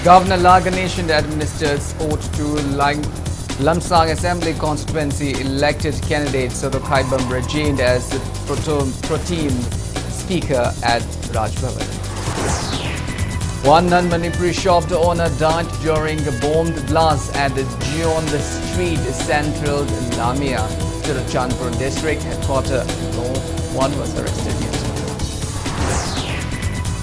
Governor La Ganeshan administers oath to Lamsang Assembly constituency elected candidate Soto Khaibam Rajend as the pro-team speaker at Raj Bhavan. One non-Manipuri shop owner died during a bombed blast at the Jion Street Central Lamia, Tirachandpur district headquarters. No one was arrested yet.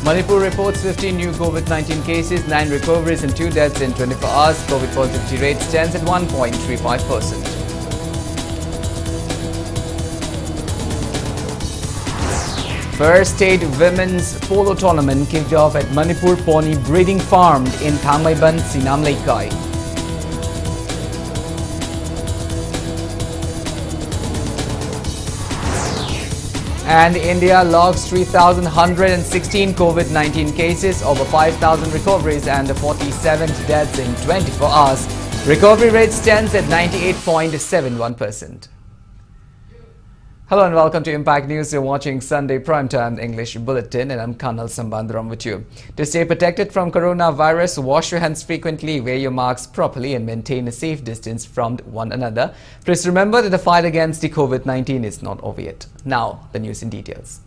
Manipur reports 15 new COVID-19 cases, 9 recoveries and 2 deaths in 24 hours. COVID positivity rate stands at 1.35%. First state women's polo tournament kicked off at Manipur Pony Breeding Farm in Thangmaiban, Sinam Laikai. And India logs 3,116 COVID-19 cases, over 5,000 recoveries and 47 deaths in 24 hours. Recovery rate stands at 98.71%. Hello and welcome to Impact News. You're watching Sunday Primetime English Bulletin and I'm KANEL SHAMBANDURAM with you. To stay protected from coronavirus, wash your hands frequently, wear your masks properly and maintain a safe distance from one another. Please remember that the fight against the COVID-19 is not over yet. Now, the news in details.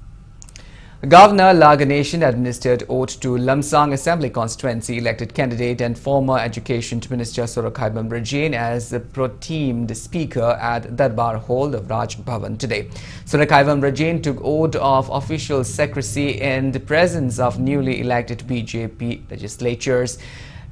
Governor La Ganeshan administered oath to Lamsang Assembly constituency elected candidate and former Education Minister Soto Khaibam Rajend as the pro-teamed speaker at Darbar Hall of Raj Bhavan today. Soto Khaibam Rajend took oath of official secrecy in the presence of newly elected BJP legislatures.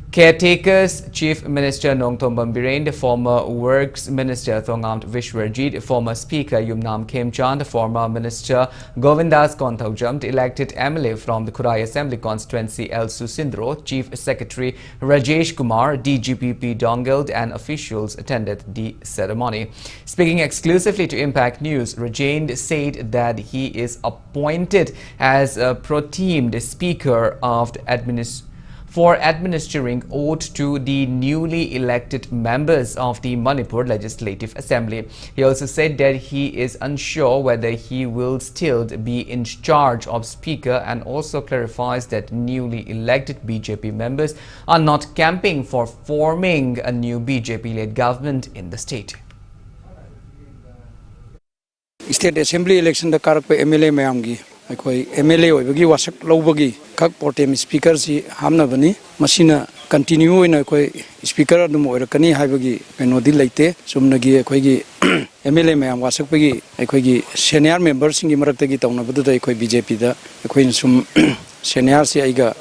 Caretakers, Chief Minister Nongthombam Biren, former Works Minister Thongamt Vishwarjit, former Speaker Yumnam Khemchand, former Minister Govindas Konthaujam, elected MLA from the Khurai Assembly constituency El Susindro, Chief Secretary Rajesh Kumar, DGP P. Dongeld and officials attended the ceremony. Speaking exclusively to Impact News, Rajend said that he is appointed as a pro-teamed Speaker of the administering oath to the newly elected members of the Manipur Legislative Assembly. He also said that he is unsure whether he will still be in charge of Speaker and also clarifies that newly elected BJP members are not camping for forming a new BJP-led government in the state. State Assembly election the karak pe MLA mayamgi akoi MLA oibagi wasak lobagi kak portem speaker si hamna bani machine continue in akoi speaker adum oirakani haibagi enodi leite sumnagi akoi gi MLA mayam wasak pagi akoi gi senior members singi marakta gi tauna badu akoi BJP da akoi sum senior si aiga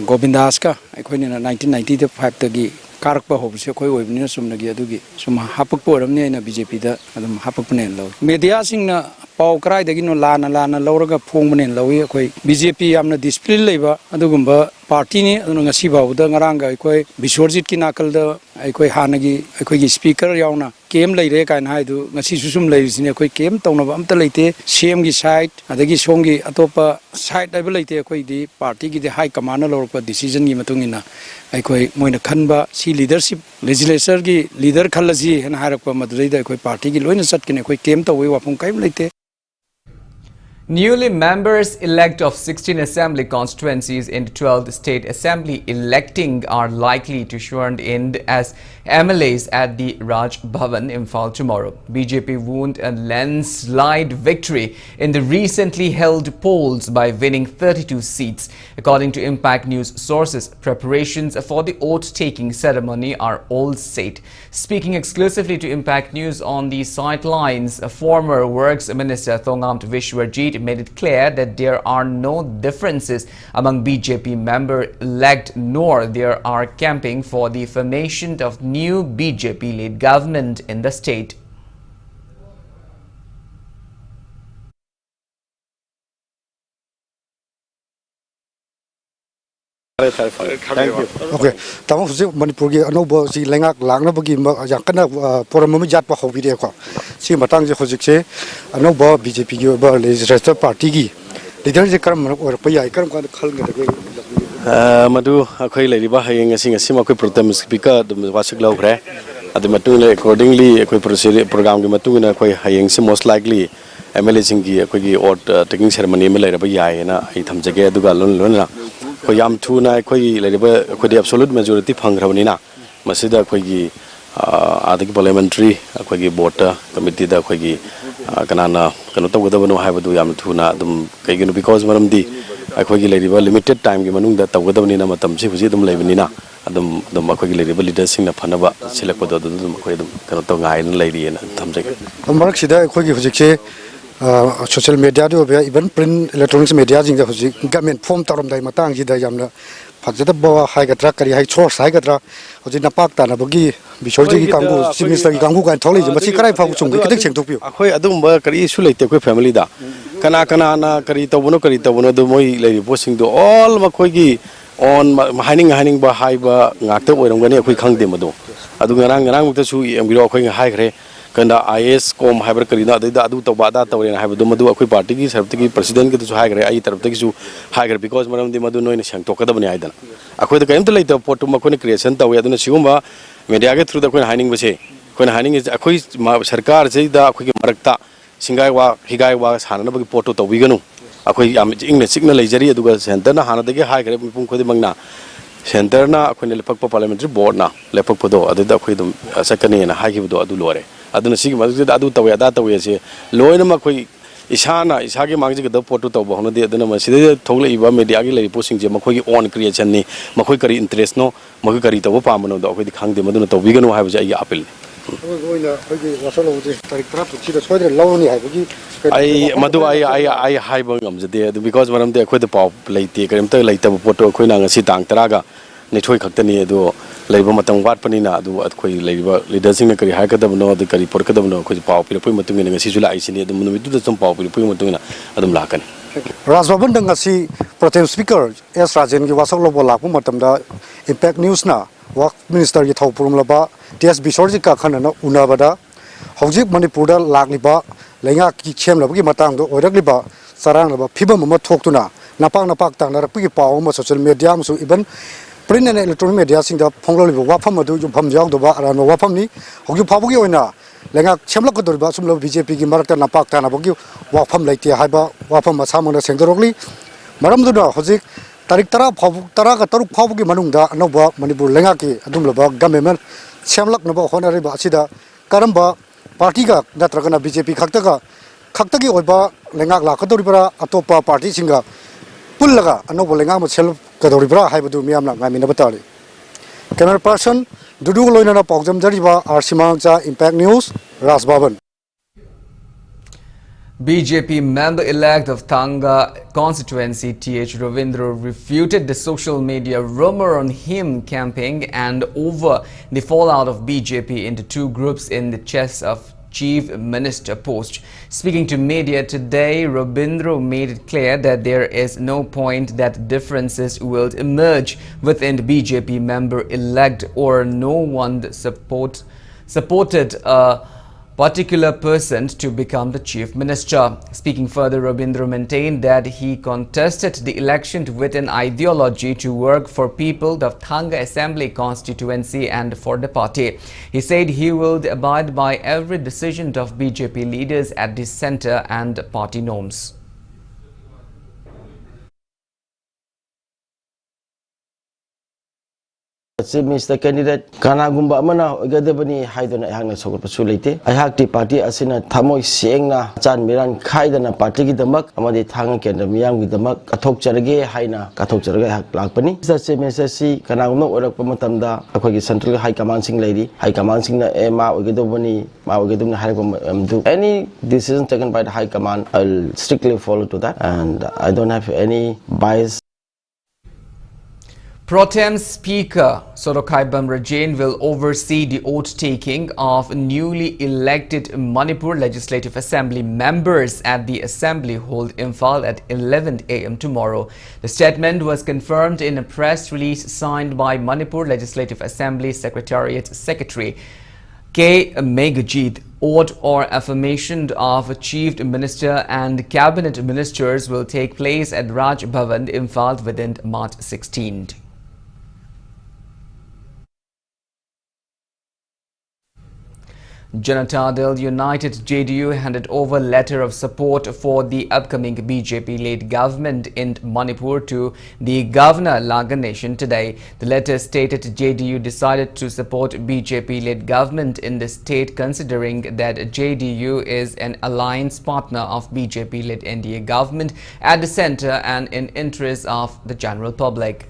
Govindas ka akoi ni 1995 ta gi karak pa hobse akoi oibni sumnagi adugi sum hapak poramni na BJP da adum hapak ne lo media singna Pau Krai Dagino Lana Lauraga Pongman Lowy, BJP Amna discipline labor, Adugumba, Partini, Nasiba, Udangaranga, Bishorjit Kinakal, Equi Hanagi, Equi Speaker Yauna, came Layreka and Haidu, Nasisum ladies in a quick came, Tonavamta Late, Shamgi site, Adagi Songi, Atopa, site ability, the party, the high commander or decision Yimatungina, Equi Moina Kanba, see leadership, legislature, leader Kalazi, and Harapa Madrid, Equi party, Luina Satkin, Equi came to way upon Kaim Late. Newly members-elect of 16 assembly constituencies in the 12th state assembly electing are likely to sworn in as MLAs at the Raj Bhavan Imphal tomorrow. BJP won a landslide victory in the recently held polls by winning 32 seats. According to Impact News sources, preparations for the oath-taking ceremony are all set. Speaking exclusively to Impact News on the sidelines, former Works Minister Thongamt Vishwarjit made it clear that there are no differences among BJP member-elect nor there are camping for the formation of new BJP-led government in the state. Thank you. Okay. Tama fusi Manipur ki anobo si lengak langna bagi yang kena poramami jat pa hobi dia ko. Si matang je khojik se anobo BJP ki ba legislative party ki leader je karam or pa yai karam ka khal nge de madu akhoi le riba hayeng asing asim akhoi protem speaker dum wasik law khre adu matung le accordingly akhoi program ki matung na akhoi hayeng se most likely MLA sing ki akhoi ki oath taking ceremony me le ra ba yai na ai thamjage adu ga lon lon na yam thuna khoi leriba khoi absolute majority phangrabani na masida khoi gi adik parliamentary khoi gi board committee da khoi gi kanana kanu tawgadabano haibadu yam thuna dum kaiginu because maram di khoi gi leriba limited time gi manung da tawgadabani na matam si huji dum leibani na adum khoi gi leriba leader sing na phanaba silakpado dum khoi dum kanu to ngai na leiri na thamjai marak sida khoi gi hujik che social media do be even print electronics media jing da hujik government form tarom dai matang ji da yamna phajada ba hai gatra kari hai source hai gatra hujik na pak ta na bagi bisorji gi kanggu chief minister gi kanggu kan tholi ji machi karai phau chung gi kitek cheng thupio khoi adum ba kari issue leite khoi family da kana na kari tawono do moi lei posting do all ma khoi gi on mining ba hai ba ngakta oiram gani khoi khang de mado adu ngarang mukta su em giro khoi hai khre kanda is com hybrid karina da adu to ba da to rena hybrid madu akoi party gi sarvti president gi to hai gare ai taraf gi su hai gare because maram di madu noina sang to kada bani aidan akoi da kaim to leita photo ma kone creation taw ya duna sigumba media ge through da koi hining base koi hining is akoi sarkar sei da akoi gi marakta singai wa higai wa sanana bagi photo to bi ganu akoi am ingne signal leijari adu ga center na hana da ge hai gare pum khodi mangna center na akoi ne lepak parliamentary board na lepak podo adu da akoi dum sakani na hai gi do adu lore aduna sigi masjid adu tawe ada tawe se loina ma khoi isana isage mangji ga photo taw bahna de aduna ma side thogle iba media gi lei posting je ma khoi gi on creation ni ma khoi kari interest no ma khoi kari taw pa mano do khoi di khang de maduna taw biganu ha ba je ai apel oina khoi gi wasalo je tarik trap chi da soidre lawni ha bagi ai madu ai hai ba ngam je de because maram de khoi de paw leite karim ta leita photo khoi na ngasi tang taraga ne thoi khaktani adu leiba matang wat pani na adu khoi leiba leader sing na kari ha ka dabno adu kari por ka dabno khoi paw pil pui matung ne ngasi jula isini adu munu mitu da chum paw pil pui matung na adum lakan Rajbhavan dang ngasi Pro-Tem Speaker S Rajan gi wasok lobo lakpu matam da Impact News na Work Minister gi thaupurum laba TS Bisorji ka khana na unabada hojik Manipur da lakliba lenga ki chem laba gi matang do oirakliba sarang laba phibam ma thoktuna napak tang na rakpi gi paw ma social media mu even print and electronic media sing da phonglol bi wafam adu ju pham jaw do ba aran wafam ni hogi phabu gi oina lenga chemlak ko dor ba sumlo BJP gi marak ta napak ta na bogi wafam laiti ha ba wafam ma samona sengdorokli maram du da hojik tarik tara phabu tara ka taruk phabu gi manung da no ba Manipur lenga ki adum lo ba government chemlak no ba honari ba asida karamba party ga natragana BJP khakta gi oiba lenga la ka dor bara atopa party singa pullaga anobo lenga ma chel kadoribra haibadu miyamna ngamina batali camera person dudu loina paujam jariba arsimangcha Impact News Rajbhavan BJP member-elect of Thanga constituency T.H. Ravindra refuted the social media rumor on him camping and over the fallout of BJP into two groups in the chess of Chief Minister post. Speaking to media today, Ravindra made it clear that there is no point that differences will emerge within the BJP member-elect or no one supported a particular person to become the Chief Minister. Speaking further, Ravindra maintained that he contested the election with an ideology to work for people of Thanga Assembly constituency and for the party. He said he will abide by every decision of BJP leaders at the centre and party norms. Mr. Candidate kanagumba mana ogadabani haidana ihangna sogotpasu leite aihakti party asina thamoi sengna chan miran khaidana party gi damak amadi thanga kendra miyam gi damak kathok charage haina kathok charage hak lakpani Mr. Messasi kanagumna orakpa matamda akhoi central high command sing lady high command sing na ma ogadabani ma ogadumna haikpa do any decision taken by the high command I'll strictly follow to that and I don't have any bias. Pro-Tem Speaker Sorokai Bamrajain will oversee the oath-taking of newly elected Manipur Legislative Assembly members at the Assembly Hall Imphal at 11 a.m. tomorrow. The statement was confirmed in a press release signed by Manipur Legislative Assembly Secretariat Secretary K. Megajit. Oath or affirmation of Chief Minister and Cabinet Ministers will take place at Raj Bhavan, Imphal within March 16th. Janata Dal United JDU handed over letter of support for the upcoming BJP-led government in Manipur to the Governor Laganation today. The letter stated JDU decided to support BJP-led government in the state considering that JDU is an alliance partner of BJP-led NDA government at the centre and in interest of the general public.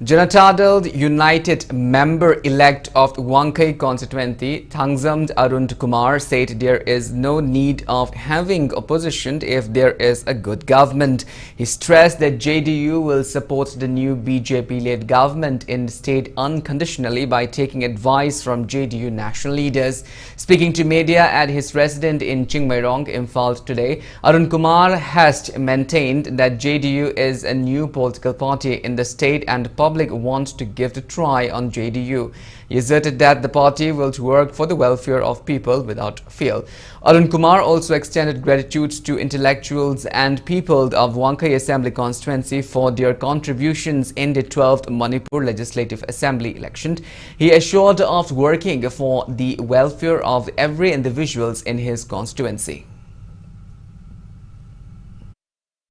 Janata Dal United member-elect of Wankai constituency, Thangzam Arun Kumar, said there is no need of having opposition if there is a good government. He stressed that JDU will support the new BJP-led government in the state unconditionally by taking advice from JDU national leaders. Speaking to media at his residence in Chingmairong, Imphal today, Arun Kumar has maintained that JDU is a new political party in the state and public wants to give the try on JDU. He asserted that the party will work for the welfare of people without fear. Arun Kumar also extended gratitude to intellectuals and people of Wankai Assembly constituency for their contributions in the 12th Manipur Legislative Assembly election. He assured of working for the welfare of every individuals in his constituency.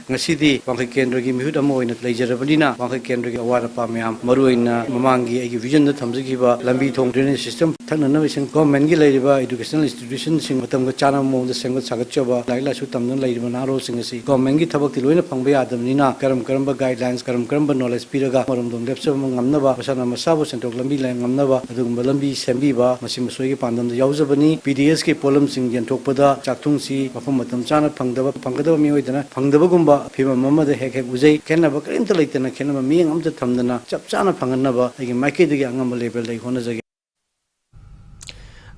Ngasidi Wankai Kendra gi mihut amo ina lejarabadina Wankai Kendra gi awara pa myam maruina mamangi agi vision da thamjigiba lambi thong drainage system thaknana wising government gi leiriba educational institution sing matam ga chana mo da sengot sagatchaba laila su tamna leiriba naro sing asi government gi thabak ti loina phangba yadamnina karam guidelines karam knowledge piraga marum dom lepsa ngamnaba masana masabu sentok lambi lai ngamnaba adugumba lambi sembiba masim soi gi pandam da yauzabani PDS ke polam sing yenthokpada chakthung si mafam matam chana phangdaba mi oidana phangdaba gumba Pima Mama the Hek Uzay, Kenaba, Intellect and a Kenama, me and the Tamdana, Chapchana Panganaba, like Maki the Yangama label, like Honas.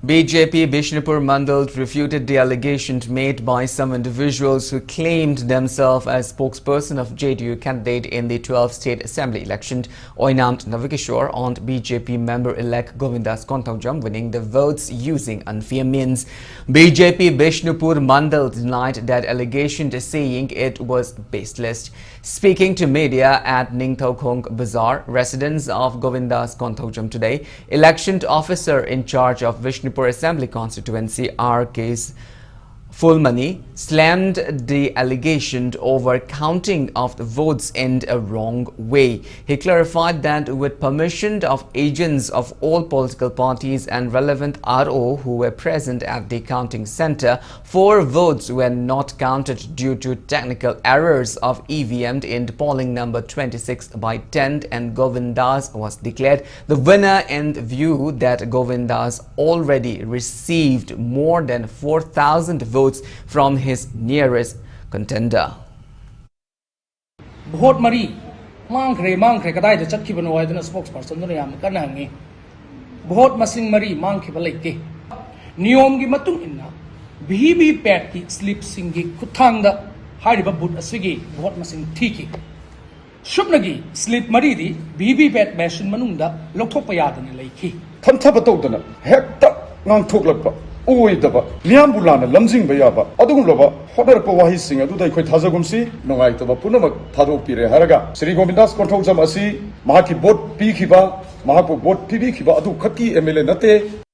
BJP Bishnupur Mandal refuted the allegations made by some individuals who claimed themselves as spokesperson of JDU candidate in the 12th State Assembly election. Oinant Navikishore on BJP member-elect Govindas Kontaujam winning the votes using unfair means. BJP Bishnupur Mandal denied that allegation, saying it was baseless. Speaking to media at Ningthaukong Bazaar, residents of Govindas Kontaujam today, election officer in charge of Vishnupur Assembly constituency R.K. Fulmani slammed the allegation over counting of the votes in a wrong way. He clarified that with permission of agents of all political parties and relevant RO who were present at the counting center, 4 votes were not counted due to technical errors of EVM in the polling number 26/10 and Govindas was declared the winner in the view that Govindas already received more than 4,000 votes from his nearest contender. Vote Mari, Mankre, Kadai, the Chatkiban, why the spokesperson, Kanangi. Vote Masing Mari, Mankibaleke. Niom Gimatung inna. Bibi Patki, Sleep Singi, Kutanga, Hariba But Asigi, Vote Masing Tiki. Shubnagi, Sleep Maridi, Bibi Pat Bashin Manunda, Lotopayadan Lake. Tantabatodana, Hector, non Toglapa. Oidaba, Liambulana, Lamsing Bayaba, Adulova, Hodder Pawahising, Adudai Hazagumsi, Noaitaba Punama, Tado Pire Haraga, Sri Govindas Kontaujamasi, Mahaki Bot Pikiba, Mahapo Bot Pibikiba, Adu Kaki, Emelenate.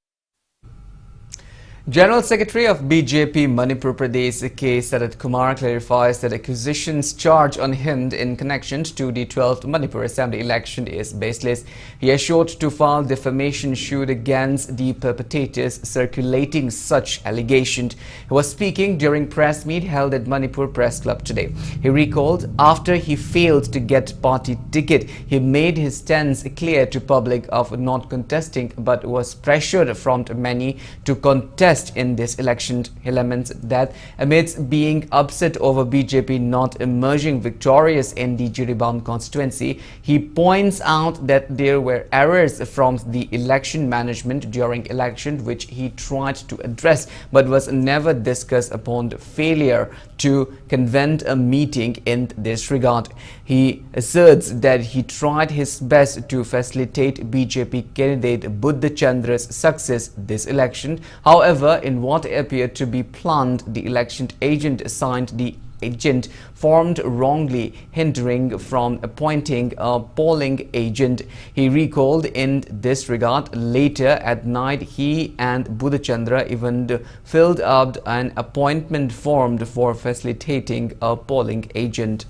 General Secretary of BJP Manipur Pradesh K. Sarat Kumar clarifies that accusations charged on him in connection to the 12th Manipur Assembly election is baseless. He assured to file defamation suit against the perpetrators circulating such allegations. He was speaking during press meet held at Manipur Press Club today. He recalled after he failed to get party ticket, he made his stance clear to public of not contesting but was pressured from many to contest in this election. He laments that amidst being upset over BJP not emerging victorious in the Jiribam constituency, he points out that there were errors from the election management during election which he tried to address but was never discussed upon the failure to convene a meeting in this regard. He asserts that he tried his best to facilitate BJP candidate Buddha Chandra's success this election. However, in what appeared to be planned, the election agent signed the agent formed wrongly, hindering from appointing a polling agent. He recalled in this regard later at night he and Budachandra even filled up an appointment form for facilitating a polling agent.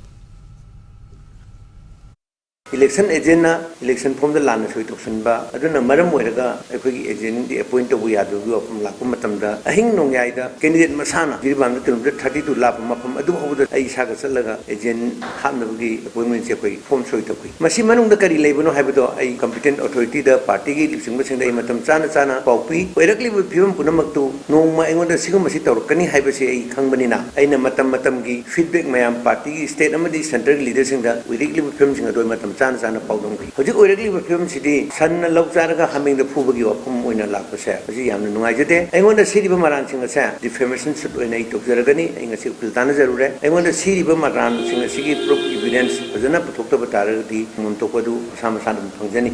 Election agent na election form the land so ito sunba aduna maram moiraga ekoi agent di appoint to ya do from lakum matamda ahing nong yai da candidate masana diribam da 32 lap mapam adu hoda ai saga salaga agent hamnabgi appointment se koi form so ito koi masi manung da kari leibono haibodo ai competent authority da party gi lising basing da matam chana chana paupi oirakli phibam punamak tu nongma engonda sigum masi tawrkani haibase ai khangbani na aina matam gi feedback mayam party gi state amadi center leader sing da oirakli phibam sing do matam chana chana paudong gi hojik oirakli phibam sidi sanna lokjaraga haming da phubagi wapum oina lakpase asi yamna nungai jete engonda siriba maran sing asa defamation suit oina I tokjaragani enga si piltana jarure engonda siriba maran sing asigi proof evidence bajana puthokta bataragdi muntopadu samasana phangjani.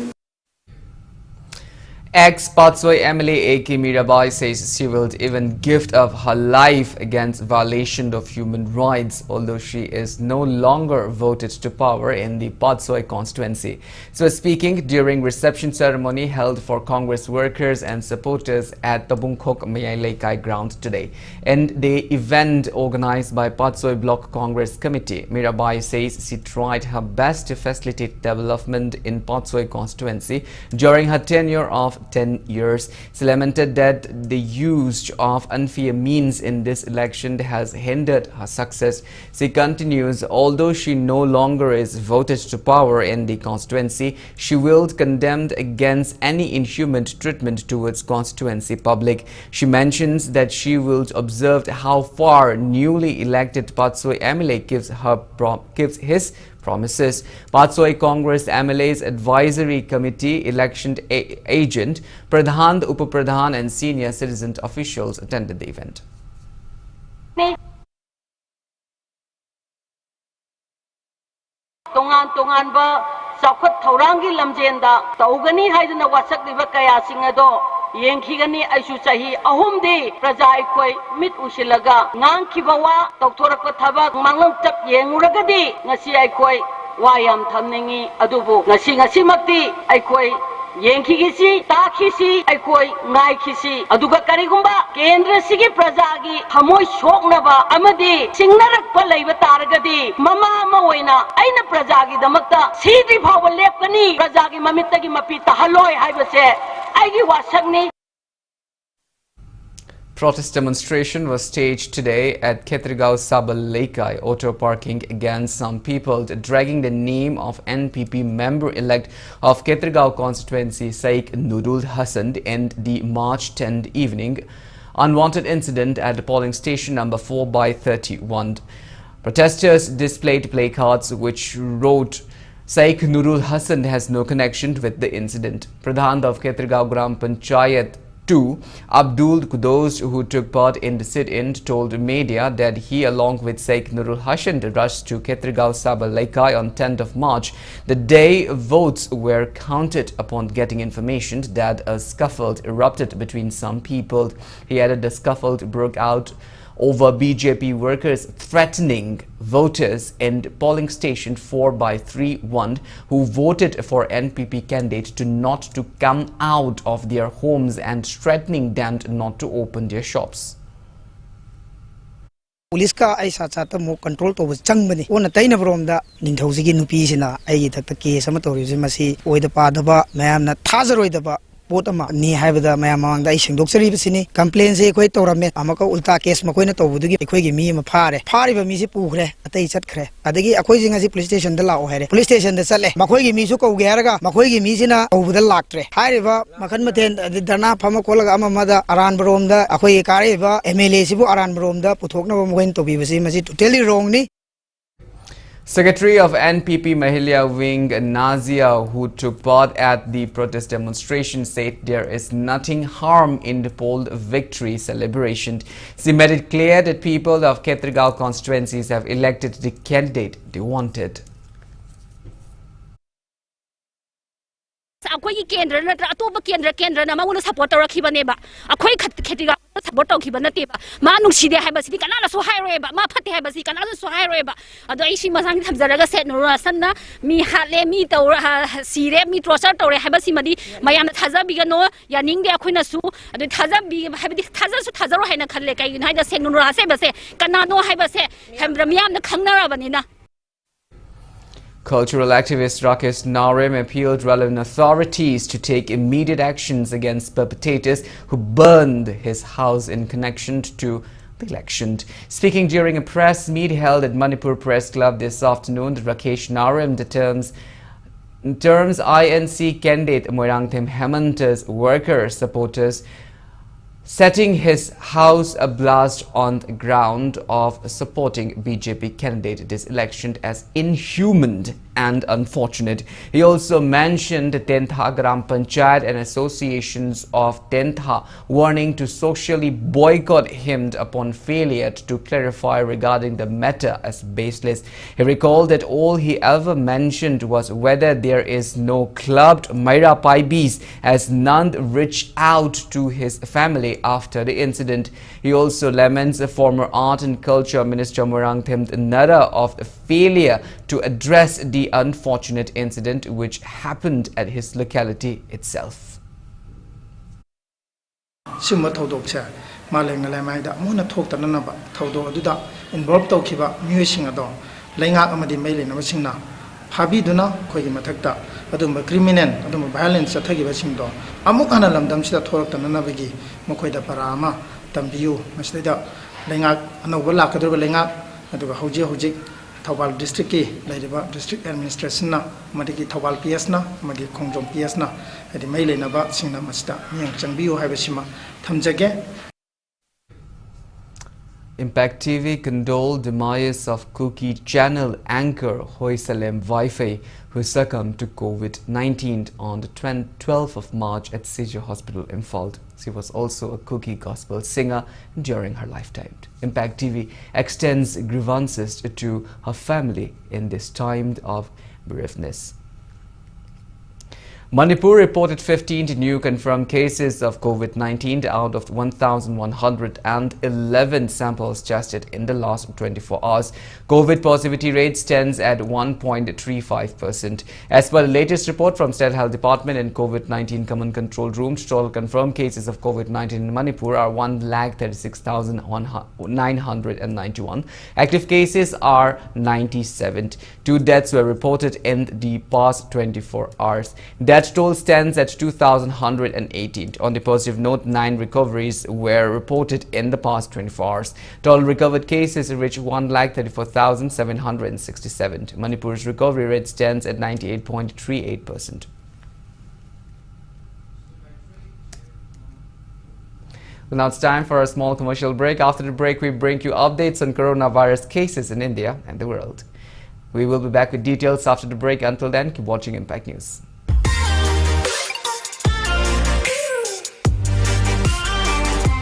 Ex-Patsoi MLA A.K. Mirabai says she will even gift of her life against violation of human rights, although she is no longer voted to power in the Patsoi constituency. So speaking during reception ceremony held for Congress workers and supporters at Tabungkhok Mayailekai ground today. In the event organized by Patsoi Block Congress Committee, Mirabai says she tried her best to facilitate development in Patsoi constituency during her tenure of 10 years. She lamented that the use of unfair means in this election has hindered her success. She continues, although she no longer is voted to power in the constituency, she will condemn against any inhuman treatment towards constituency public. She mentions that she will observe how far newly elected Patsoi MLA gives his promises. Patsoi Congress MLA's Advisory Committee, election agent, Pradhan, Upapradhan and senior citizen officials attended the event. Tongan ba sakhwat thaurangi lamjenda taugani haidana wasak liba kaya singado yengkhigani aisu chahi ahumdi praja aikoi mit usilaga ngangkhibawa toktorakpa thabak manglam tap yenguragadi ngasi aikoi wayam thamningi adubu ngasi makti aikoi yengkhigisi takhisi aikoi ngaikisi aduga karigumba kendra sigi prajagi thamoi soknaba amadi singnarakpa leiba taragadi mama ama oina aina prajagi damakta sidi phawa lepkani prajagi mamittagi mapi tahaloi haibase aigi wasakni. Protest demonstration was staged today at Khetragaon Sabalaikai auto parking against some people dragging the name of NPP member-elect of Khetragaon constituency Sheikh Nurul Hassan in the March 10th evening unwanted incident at the polling station number 4/31. Protesters displayed placards which wrote Sheikh Nurul Hassan has no connection with the incident. Pradhan of Khetragaon Gram Panchayat 2, Abdul Kudos, who took part in the sit-in, told media that he, along with Sheikh Nurul Hassan, rushed to Khetragaon Sabalaikai on 10th of March, the day votes were counted. Upon getting information that a scuffle erupted between some people, he added the scuffle broke out over BJP workers threatening voters in polling station 4/31 who voted for NPP candidate not to come out of their homes and threatening them not to open their shops. Police ka ay sa mo control to was changbani ona taina from da ningthausi nupi sina ai takta case ama tori masi oida pa da ba mayam na thazaroi da ba Potama ni haibada mayamang da ising doksari bisini complain se koi torame amaka ulta case ma koina tobudugi ekoi gi mi ma phare ba mi se pukhre atai chatkhre adagi akoi jinga si police station da lao haire police station da chale makoi gi mi su ko ge haraga makoi gi mi sina obuda laktre haireba makhan mathen dana phama kolaga ama mada aran brom da akoi kare ba MLA sibu aran brom da puthokna ba moin tobi basi masi totally wrong ni. Secretary of NPP Mahilya Wing Nazia, who took part at the protest demonstration, said there is nothing harm in the poll victory celebration. She made it clear that people of Khetragaon constituencies have elected the candidate they wanted. Akwai kendra na atoba kendra na manguna support rakhibane ba akwai Khetragaon support tawki ba nate ba ma nungside hai ba sidi kanana so hai roe ba ma phate hai ba si kanana so hai roe ba ado ai si masang thamjaraga set no sanna mi hale mi tawra sire mi torture tawre hai ba si madi mayam thaja bi ga no ya ning de akhoi na su ado thaja bi hai bi thaja su thaja ro hai na khalle kai hai da set no ra se ba se kanano hai ba se hambra miyam na khangna ra bani na. Cultural activist Rakesh Narim appealed relevant authorities to take immediate actions against perpetrators who burned his house in connection to the election. Speaking during a press meet held at Manipur Press Club this afternoon, Rakesh Narim terms INC candidate Moirangthem Hemanta's workers, supporters, setting his house ablast on the ground of supporting BJP candidate this election as inhuman and unfortunate. He also mentioned Tentha Gram Panchayat and associations of Tentha warning to socially boycott him upon failure to clarify regarding the matter as baseless. He recalled that all he ever mentioned was whether there is no clubbed Maira Paibis, as none reached out to his family after the incident. He also laments the former Art and Culture Minister Moirangthem Nara of the failure to address the unfortunate incident which happened at his locality itself. Simba Todokcha, Malang Lamaida, Mona talked another Todo Duda, involved Tokiba, Musing Adon, Langa Amadi Mailin, Wasina, Habi Duna, Kogimatakta, Aduma criminal, Aduma violence, Atagi Washington, Amukana Lamdamsha talked another Mokoida Parama, Tambiu, Masteda, Langa, and Overlap, Lenga, Aduga Hoji. Thawal district ki lairiba district administration na madigi Thawal PS na magi Khongjom PS na adi mai leina ba singna masta miyang changbiu haibasima thamjage. Impact TV condoled demise of Cookie Channel anchor Hoisalem Waife, who succumbed to COVID-19 on the 12th of March at Seizure Hospital in Imphal. She was also a Cookie gospel singer during her lifetime. Impact TV extends grievances to her family in this time of bereavement. Manipur reported 15 new confirmed cases of COVID-19 out of 1,111 samples tested in the last 24 hours. COVID positivity rate stands at 1.35%. As per the latest report from State Health Department and COVID-19 Command Control Room, total confirmed cases of COVID-19 in Manipur are 136,991. Active cases are 97. 2 deaths were reported in the past 24 hours. That toll stands at 2,118. On the positive note, 9 recoveries were reported in the past 24 hours. Total recovered cases reached 134,767. Manipur's recovery rate stands at 98.38%. Well, now it's time for a small commercial break. After the break, we bring you updates on coronavirus cases in India and the world. We will be back with details after the break. Until then, keep watching Impact News.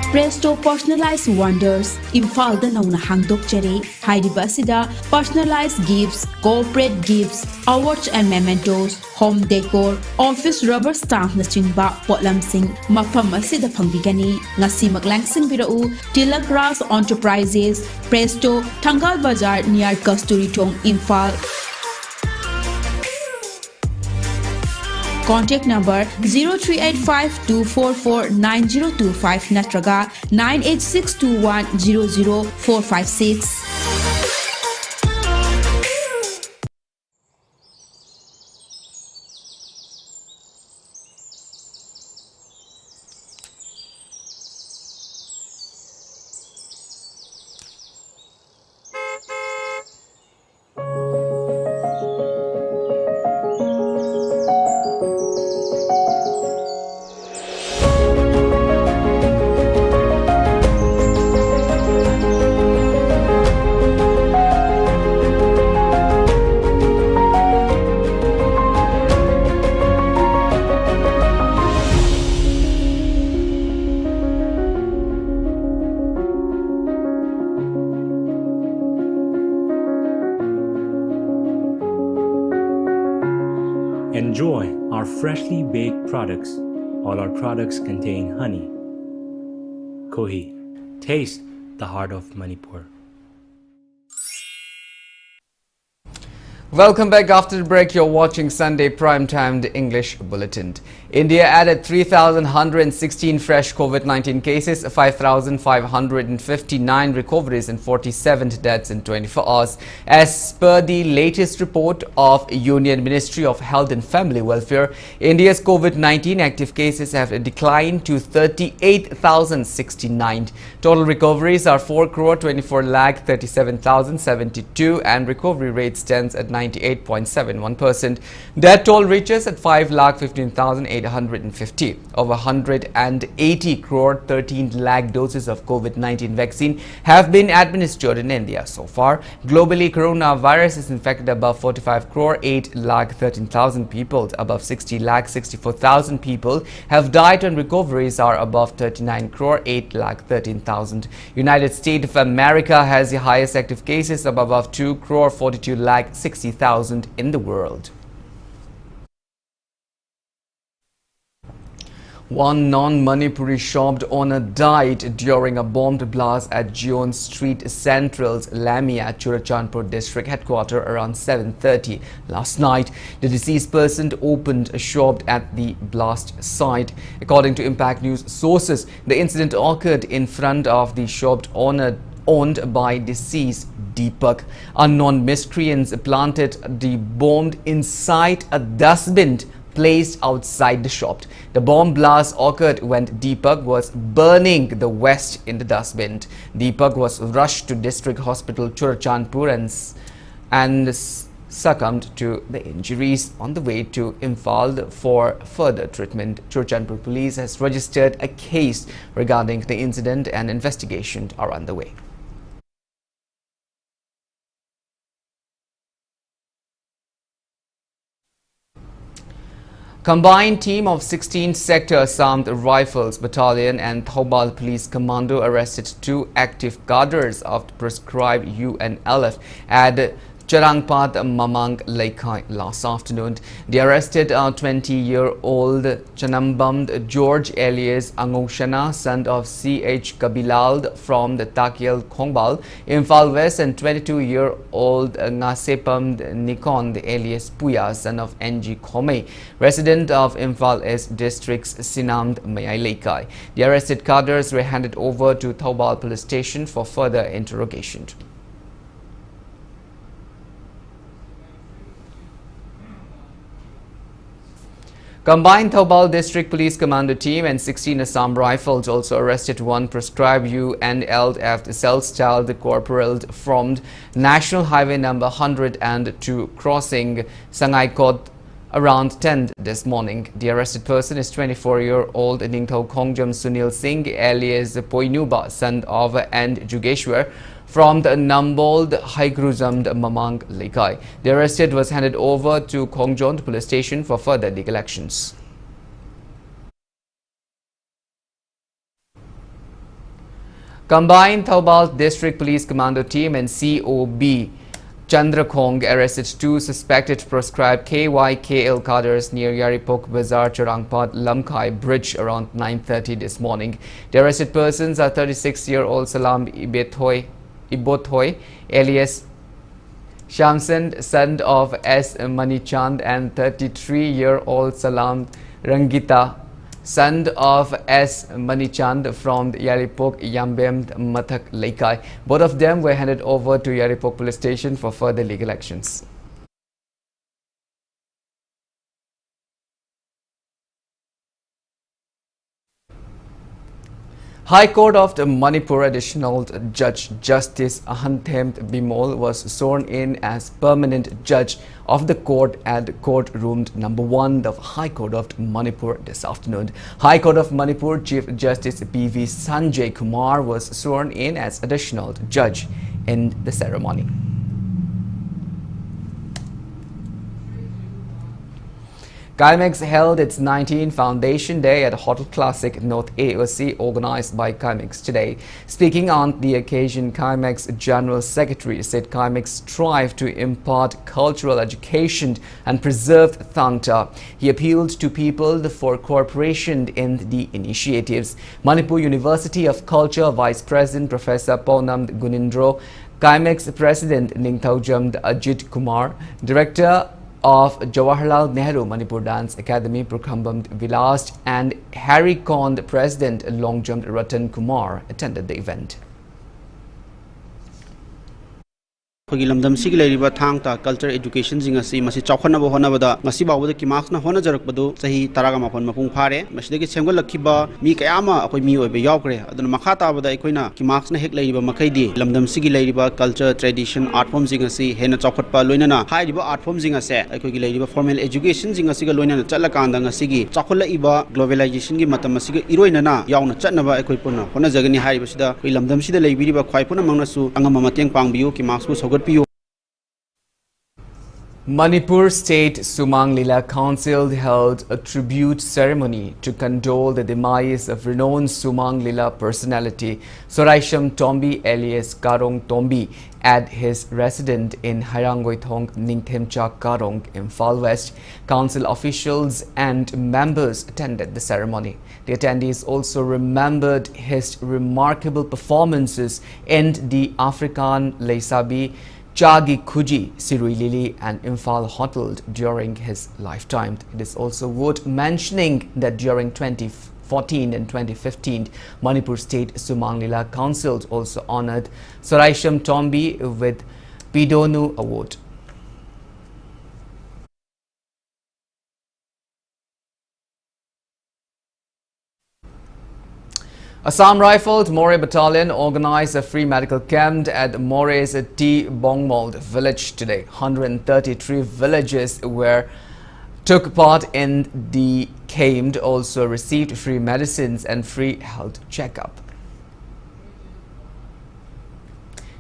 Presto Personalized Wonders, Imphal da nauna hangdok chere, haidiba asida personalized gifts, corporate gifts, awards and mementos, home decor, office rubber stamp na chingba potlam sing mafam asida phangbigani ngasi maglangsing birau Tilak Ras Enterprises, Presto, Thangal Bazar near Kasturi Thong, Imphal. Contact number 0385-244-9025 natraga 98621-00456. Enjoy our freshly baked products. All our products contain honey, Kohi. Taste the heart of Manipur. Welcome back. After the break, you're watching Sunday Primetime, the English Bulletin. India added 3,116 fresh COVID-19 cases, 5,559 recoveries and 47 deaths in 24 hours. As per the latest report of Union Ministry of Health and Family Welfare, India's COVID-19 active cases have declined to 38,069. Total recoveries are 4,24,37,072 and recovery rate stands at 98.71%. Death toll reaches at 5,15,850. Over 180 crore 13 lakh doses of COVID-19 vaccine have been administered in India so far. Globally, coronavirus is infected above 45 crore 8 lakh 13,000 people. Above 60 lakh 64,000 people have died and recoveries are above 39 crore 8 lakh 13,000. United States of America has the highest active cases of above 2 crore 42 lakh 60,000 in the world. One non-Manipuri shop owner died during a bombed blast at Jion Street Central's Lamia, Churachandpur district headquarters around 7:30 last night. The deceased person opened a shop at the blast site. According to Impact News sources, the incident occurred in front of the shop owner owned by deceased Deepak. Unknown miscreants planted the bomb inside a dustbin placed outside the shop. The bomb blast occurred when Deepak was burning the waste in the dustbin. Deepak was rushed to District Hospital Churachandpur and succumbed to the injuries on the way to Imphal for further treatment. Churachandpur police has registered a case regarding the incident and investigations are underway. Combined team of 16th Sector Armed Rifles Battalion and Thobal Police Commando arrested 2 active cadres of the prescribed UNLF at Charangpat Mamang Laikai last afternoon. The arrested 20-year-old Chanambamd George alias Angoshana, son of C.H. Kabilal from the Takyal Khongbal, Imphal West, and 22-year-old Ngasepamd Nikon alias Puya, son of N.G. Khome, resident of Imphal East District's Sinamd Mayai Laikai. The arrested cadres were handed over to Thobal Police Station for further interrogation. Combined Thobal District Police Commando team and 16 Assam Rifles also arrested 1 prescribed UNLF self-styled corporal from National Highway number 102 crossing Sangaikot around 10 this morning. The arrested person is 24-year-old Ningthau Khongjam Sunil Singh alias Poinuba, son of N. Jugeshwar, from the Nambold Haigruzamd Mamang Laikai. The arrested was handed over to Khongjont Police Station for further legal actions. Combined Thobal District Police Commando Team and COB Chandrakhong arrested 2 suspected proscribed KYKL cadres near Yaripok Bazaar Charangpat Lamkai Bridge around 9:30 this morning. The arrested persons are 36-year-old Salam Ibothoy alias Shamsand, son of S. Manichand, and 33-year-old Salam Rangita, son of S. Manichand from Yaripok Yambem Mathak Laikai. Both of them were handed over to Yaripok Police Station for further legal actions. High Court of the Manipur Additional Judge Justice Ahanthem Bimol was sworn in as permanent judge of the court at courtroom number 1 of High Court of Manipur this afternoon. High Court of Manipur Chief Justice P.V. Sanjay Kumar was sworn in as additional judge in the ceremony. KAIMEX held its 19th Foundation Day at Hotel Classic North AOC, organized by KAIMEX today. Speaking on the occasion, KAIMEX General Secretary said KAIMEX strive to impart cultural education and preserve Thangta. He appealed to people for cooperation in the initiatives. Manipur University of Culture Vice President Professor Poonam Gunindro, KAIMEX President Ningthaujam Ajit Kumar, Director of Jawaharlal Nehru Manipur Dance Academy Prakhambam Vilas, and Harry Kond President Longjam Ratan Kumar attended the event. Culture education masi chaukhana honabada masi bawda ki marks na hona jarak badu sahi taraga mapon mapung phare maside ki semgol lakhiba mi kayama akoi mi oibe yaukre aduna makhata bada ekoina ki marks na hek leiba makai di lamdam sigi leiba culture tradition art form jinga si hena chaukhatpa loinana haiba art form jinga se ekoi gi leiba formal education jinga siga loinana chatla kanda nga sigi chaukhola iba globalization gi matam siga iroina na yauna chatnaba ekoi puna hona jagani haiba sida koi lamdam sida leibi ba khwai puna mangnasu angama mateng pangbiu ki marks bu Manipur State Sumang Lila Council held a tribute ceremony to condole the demise of renowned Sumang Lila personality Soraisham Tombi alias Karong Tombi at his residence in Hairangoithong Ningthemcha Karong, Imphal West. Council officials and members attended the ceremony. The attendees also remembered his remarkable performances in the African Leisabi, Chagi Kuji, Sirui Lili and Imphal Hotel during his lifetime. It is also worth mentioning that during 2014 and 2015, Manipur State Sumang Lila Council also honored Soraisham Tombi with Pidonu Award. Assam Rifles More Battalion organized a free medical camp at More's T. Bongmold village today. 133 villages took part in the camp, also received free medicines and free health checkup.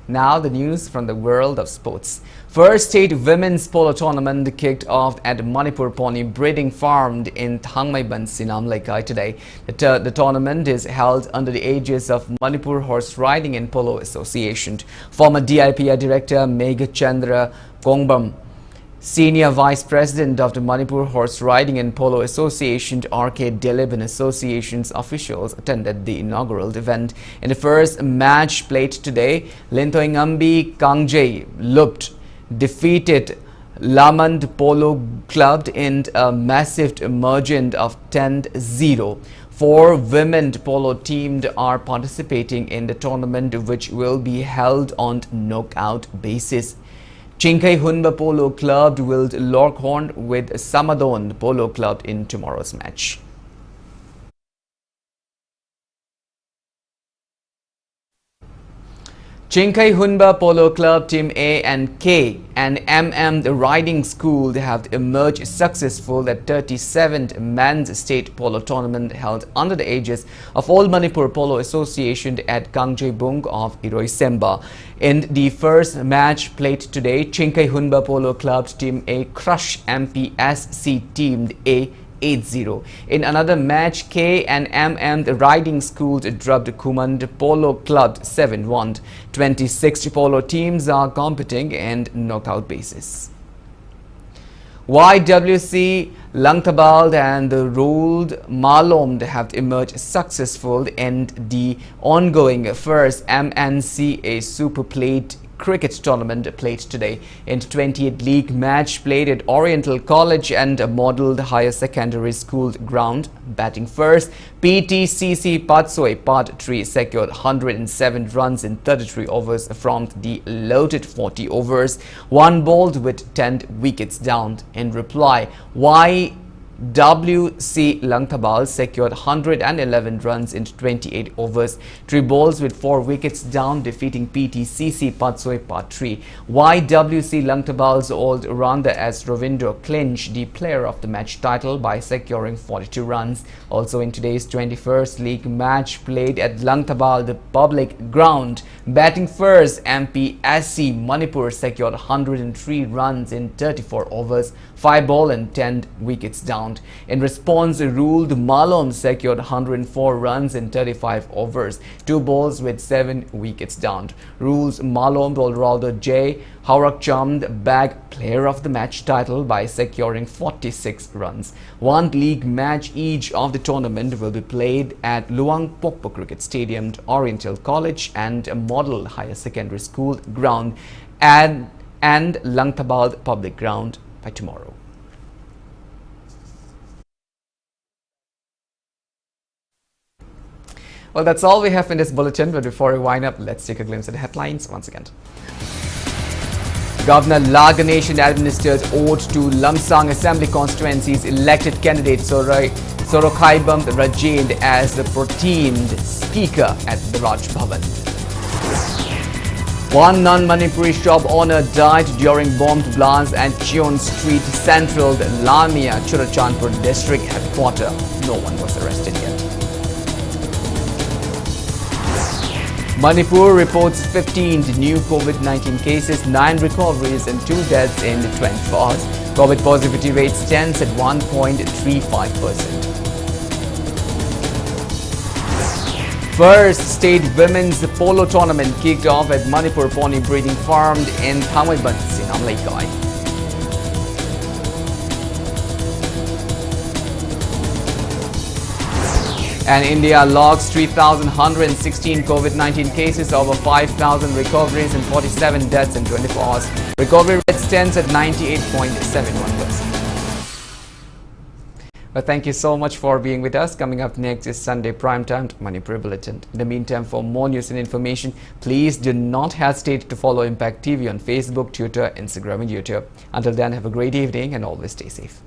Now the news from the world of sports. First state women's polo tournament kicked off at Manipur Pony Breeding Farm in Thangmaiban, Sinam Laikai today. The tournament is held under the aegis of Manipur Horse Riding and Polo Association. Former DIPI Director Megha Chandra Kongbam, Senior Vice President of the Manipur Horse Riding and Polo Association, R.K. Delib, and association's officials attended the inaugural event. In the first match played today, Lintoingambi Kangjay Lupt defeated Lamand Polo Club in a massive margin of 10-0. 4 women polo teams are participating in the tournament, which will be held on knockout basis. Chinkai Hunba Polo Club will lock horn with Samadon Polo Club in tomorrow's match. Chinkai Hunba Polo Club Team A and K and MM the Riding School have emerged successful at 37th Men's State Polo Tournament held under the aegis of All Manipur Polo Association at Kangjebung of Iroisemba. In the first match played today, Chinkai Hunba Polo Club Team A crushed MPSC Team A 8-0. In another match, K and MM the Riding Schools dropped Kumand Polo Club 7-1. 26 polo teams are competing in knockout basis. YWC Langtabald and the Ruled Malomd have emerged successful in the ongoing first MNCA Super Plate cricket tournament played today. In 28th league match played at Oriental College and Model Higher Secondary School ground. Batting first, PTCC Patsoi Part 3 secured 107 runs in 33 overs from the loaded 40 overs, one bowled with 10 wickets down. In reply, YWC Langtabal secured 111 runs in 28 overs, 3 balls with 4 wickets down, defeating PTCC Patsoi Part 3. YWC Langtabal's all-rounder as Ravindra clinched the player of the match title by securing 42 runs. Also in today's 21st league match played at Langtabal, the public ground, batting first, MPSC Manipur secured 103 runs in 34 overs, 5 ball and 10 wickets down. ground. In response, ruled Malom secured 104 runs in 35 overs, 2 balls with 7 wickets down. Rules Malom all-rounder J. Haurakchand bagged Player of the Match title by securing 46 runs. One league match each of the tournament will be played at Luang Pokpo Cricket Stadium, Oriental College and Model Higher Secondary School ground and Langtabad Public Ground by tomorrow. Well, that's all we have in this bulletin, but before we wind up, let's take a glimpse at the headlines once again. Governor Laganation administered oath to Lamsang Assembly constituency's elected candidate Sorokhaibam Rajend as the proclaimed speaker at the Raj Bhavan. One non-Manipuri shop owner died during bombed blast at Chion Street Central, Lamia, Churachandpur district headquarters. No one was arrested yet. Manipur reports 15 new COVID-19 cases, 9 recoveries and 2 deaths in 24 hours. COVID positivity rate stands at 1.35%. First state women's polo tournament kicked off at Manipur Pony Breeding Farm in Thamaiban, Sinam Laikai. And India logs 3,116 COVID-19 cases, over 5,000 recoveries and 47 deaths in 24 hours. Recovery rate stands at 98.71%. Well, thank you so much for being with us. Coming up next is Sunday Primetime Manipuri Bulletin. In the meantime, for more news and information, please do not hesitate to follow Impact TV on Facebook, Twitter, Instagram and YouTube. Until then, have a great evening and always stay safe.